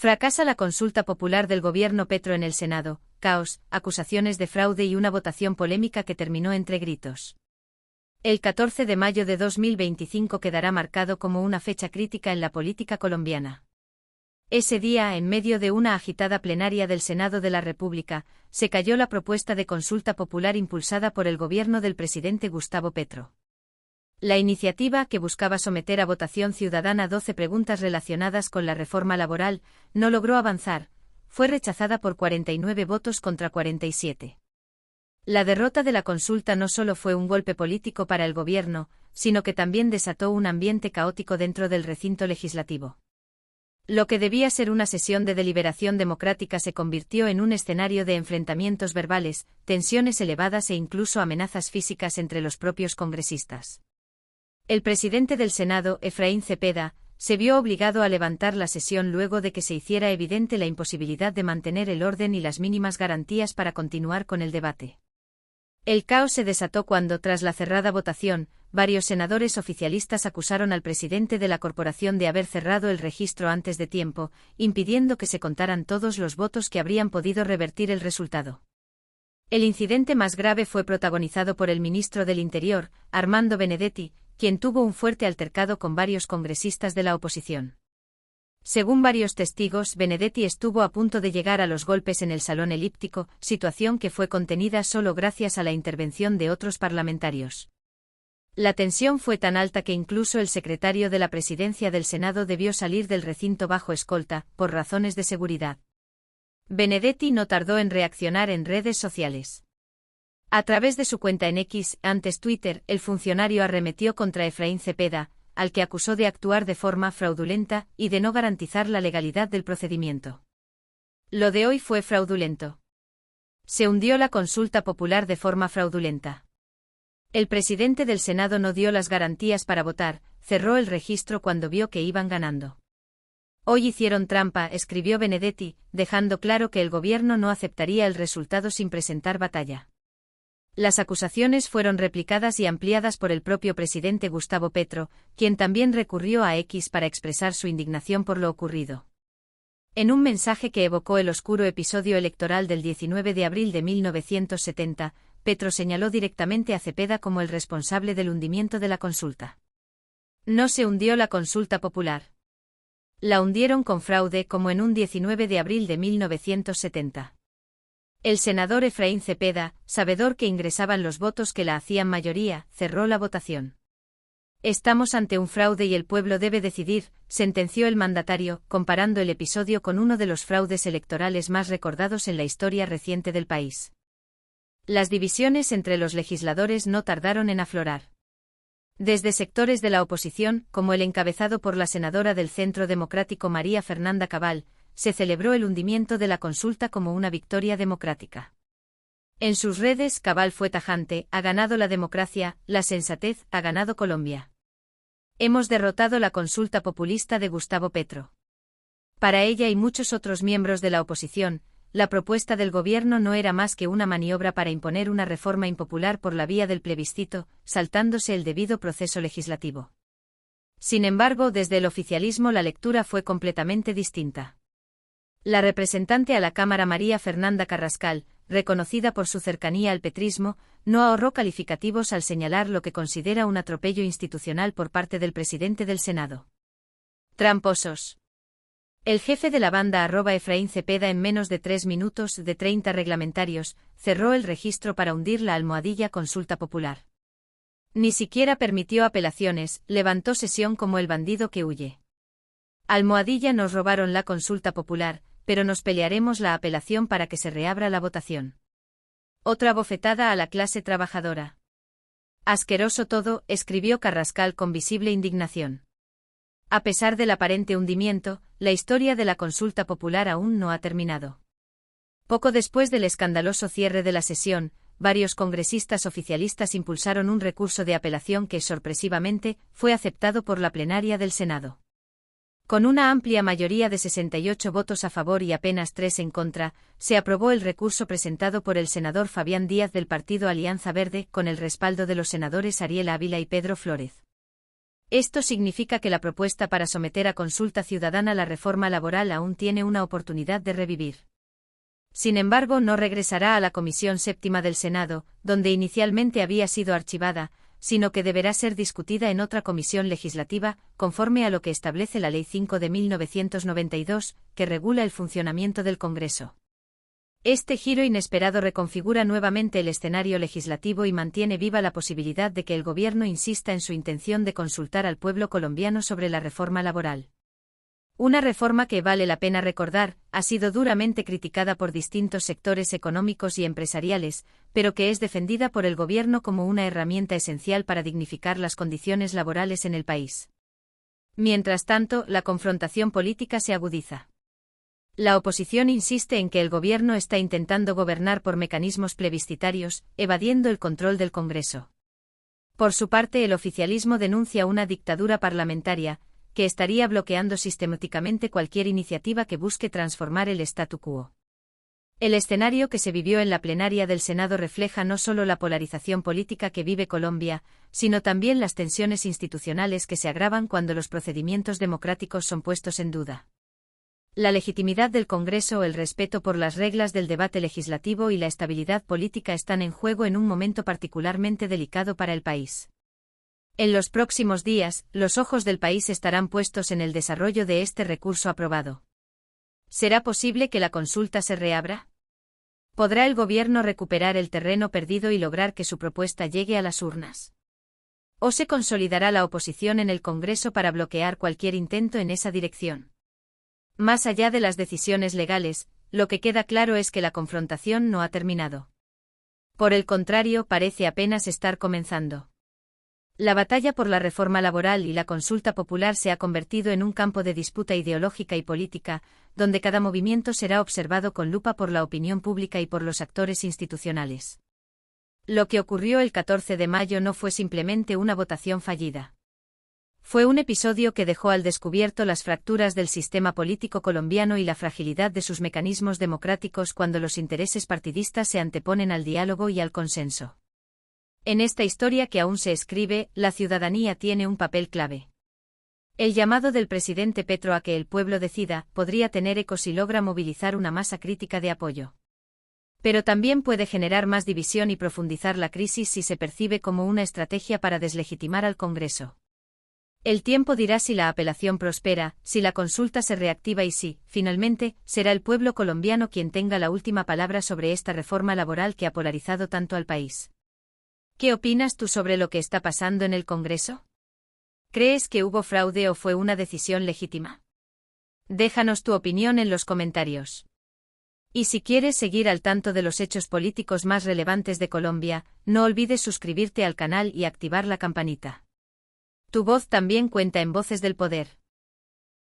Fracasa la consulta popular del gobierno Petro en el Senado, caos, acusaciones de fraude y una votación polémica que terminó entre gritos. El 14 de mayo de 2025 quedará marcado como una fecha crítica en la política colombiana. Ese día, en medio de una agitada plenaria del Senado de la República, se cayó la propuesta de consulta popular impulsada por el gobierno del presidente Gustavo Petro. La iniciativa, que buscaba someter a votación ciudadana 12 preguntas relacionadas con la reforma laboral, no logró avanzar, fue rechazada por 49 votos contra 47. La derrota de la consulta no solo fue un golpe político para el gobierno, sino que también desató un ambiente caótico dentro del recinto legislativo. Lo que debía ser una sesión de deliberación democrática se convirtió en un escenario de enfrentamientos verbales, tensiones elevadas e incluso amenazas físicas entre los propios congresistas. El presidente del Senado, Efraín Cepeda, se vio obligado a levantar la sesión luego de que se hiciera evidente la imposibilidad de mantener el orden y las mínimas garantías para continuar con el debate. El caos se desató cuando, tras la cerrada votación, varios senadores oficialistas acusaron al presidente de la corporación de haber cerrado el registro antes de tiempo, impidiendo que se contaran todos los votos que habrían podido revertir el resultado. El incidente más grave fue protagonizado por el ministro del Interior, Armando Benedetti, quien tuvo un fuerte altercado con varios congresistas de la oposición. Según varios testigos, Benedetti estuvo a punto de llegar a los golpes en el salón elíptico, situación que fue contenida solo gracias a la intervención de otros parlamentarios. La tensión fue tan alta que incluso el secretario de la presidencia del Senado debió salir del recinto bajo escolta, por razones de seguridad. Benedetti no tardó en reaccionar en redes sociales. A través de su cuenta en X, antes Twitter, el funcionario arremetió contra Efraín Cepeda, al que acusó de actuar de forma fraudulenta y de no garantizar la legalidad del procedimiento. Lo de hoy fue fraudulento. Se hundió la consulta popular de forma fraudulenta. El presidente del Senado no dio las garantías para votar, cerró el registro cuando vio que iban ganando. Hoy hicieron trampa, escribió Benedetti, dejando claro que el gobierno no aceptaría el resultado sin presentar batalla. Las acusaciones fueron replicadas y ampliadas por el propio presidente Gustavo Petro, quien también recurrió a X para expresar su indignación por lo ocurrido. En un mensaje que evocó el oscuro episodio electoral del 19 de abril de 1970, Petro señaló directamente a Cepeda como el responsable del hundimiento de la consulta. No se hundió la consulta popular. La hundieron con fraude como en un 19 de abril de 1970. El senador Efraín Cepeda, sabedor que ingresaban los votos que la hacían mayoría, cerró la votación. Estamos ante un fraude y el pueblo debe decidir, sentenció el mandatario, comparando el episodio con uno de los fraudes electorales más recordados en la historia reciente del país. Las divisiones entre los legisladores no tardaron en aflorar. Desde sectores de la oposición, como el encabezado por la senadora del Centro Democrático María Fernanda Cabal, se celebró el hundimiento de la consulta como una victoria democrática. En sus redes, Cabal fue tajante: ha ganado la democracia, la sensatez, ha ganado Colombia. Hemos derrotado la consulta populista de Gustavo Petro. Para ella y muchos otros miembros de la oposición, la propuesta del gobierno no era más que una maniobra para imponer una reforma impopular por la vía del plebiscito, saltándose el debido proceso legislativo. Sin embargo, desde el oficialismo la lectura fue completamente distinta. La representante a la Cámara María Fernanda Carrascal, reconocida por su cercanía al petrismo, no ahorró calificativos al señalar lo que considera un atropello institucional por parte del presidente del Senado. Tramposos. El jefe de la banda @Efraín Cepeda, en menos de 3 minutos de 30 reglamentarios, cerró el registro para hundir la almohadilla consulta popular. Ni siquiera permitió apelaciones, levantó sesión como el bandido que huye. Almohadilla: nos robaron la consulta popular, pero nos pelearemos la apelación para que se reabra la votación. Otra bofetada a la clase trabajadora. Asqueroso todo, escribió Carrascal con visible indignación. A pesar del aparente hundimiento, la historia de la consulta popular aún no ha terminado. Poco después del escandaloso cierre de la sesión, varios congresistas oficialistas impulsaron un recurso de apelación que, sorpresivamente, fue aceptado por la plenaria del Senado. Con una amplia mayoría de 68 votos a favor y apenas 3 en contra, se aprobó el recurso presentado por el senador Fabián Díaz del partido Alianza Verde, con el respaldo de los senadores Ariel Ávila y Pedro Flórez. Esto significa que la propuesta para someter a consulta ciudadana la reforma laboral aún tiene una oportunidad de revivir. Sin embargo, no regresará a la Comisión Séptima del Senado, donde inicialmente había sido archivada, sino que deberá ser discutida en otra comisión legislativa, conforme a lo que establece la Ley 5 de 1992, que regula el funcionamiento del Congreso. Este giro inesperado reconfigura nuevamente el escenario legislativo y mantiene viva la posibilidad de que el gobierno insista en su intención de consultar al pueblo colombiano sobre la reforma laboral. Una reforma que, vale la pena recordar, ha sido duramente criticada por distintos sectores económicos y empresariales, pero que es defendida por el gobierno como una herramienta esencial para dignificar las condiciones laborales en el país. Mientras tanto, la confrontación política se agudiza. La oposición insiste en que el gobierno está intentando gobernar por mecanismos plebiscitarios, evadiendo el control del Congreso. Por su parte, el oficialismo denuncia una dictadura parlamentaria, que estaría bloqueando sistemáticamente cualquier iniciativa que busque transformar el statu quo. El escenario que se vivió en la plenaria del Senado refleja no solo la polarización política que vive Colombia, sino también las tensiones institucionales que se agravan cuando los procedimientos democráticos son puestos en duda. La legitimidad del Congreso, el respeto por las reglas del debate legislativo y la estabilidad política están en juego en un momento particularmente delicado para el país. En los próximos días, los ojos del país estarán puestos en el desarrollo de este recurso aprobado. ¿Será posible que la consulta se reabra? ¿Podrá el gobierno recuperar el terreno perdido y lograr que su propuesta llegue a las urnas? ¿O se consolidará la oposición en el Congreso para bloquear cualquier intento en esa dirección? Más allá de las decisiones legales, lo que queda claro es que la confrontación no ha terminado. Por el contrario, parece apenas estar comenzando. La batalla por la reforma laboral y la consulta popular se ha convertido en un campo de disputa ideológica y política, donde cada movimiento será observado con lupa por la opinión pública y por los actores institucionales. Lo que ocurrió el 14 de mayo no fue simplemente una votación fallida. Fue un episodio que dejó al descubierto las fracturas del sistema político colombiano y la fragilidad de sus mecanismos democráticos cuando los intereses partidistas se anteponen al diálogo y al consenso. En esta historia que aún se escribe, la ciudadanía tiene un papel clave. El llamado del presidente Petro a que el pueblo decida podría tener eco si logra movilizar una masa crítica de apoyo. Pero también puede generar más división y profundizar la crisis si se percibe como una estrategia para deslegitimar al Congreso. El tiempo dirá si la apelación prospera, si la consulta se reactiva y si, finalmente, será el pueblo colombiano quien tenga la última palabra sobre esta reforma laboral que ha polarizado tanto al país. ¿Qué opinas tú sobre lo que está pasando en el Congreso? ¿Crees que hubo fraude o fue una decisión legítima? Déjanos tu opinión en los comentarios. Y si quieres seguir al tanto de los hechos políticos más relevantes de Colombia, no olvides suscribirte al canal y activar la campanita. Tu voz también cuenta en Voces del Poder.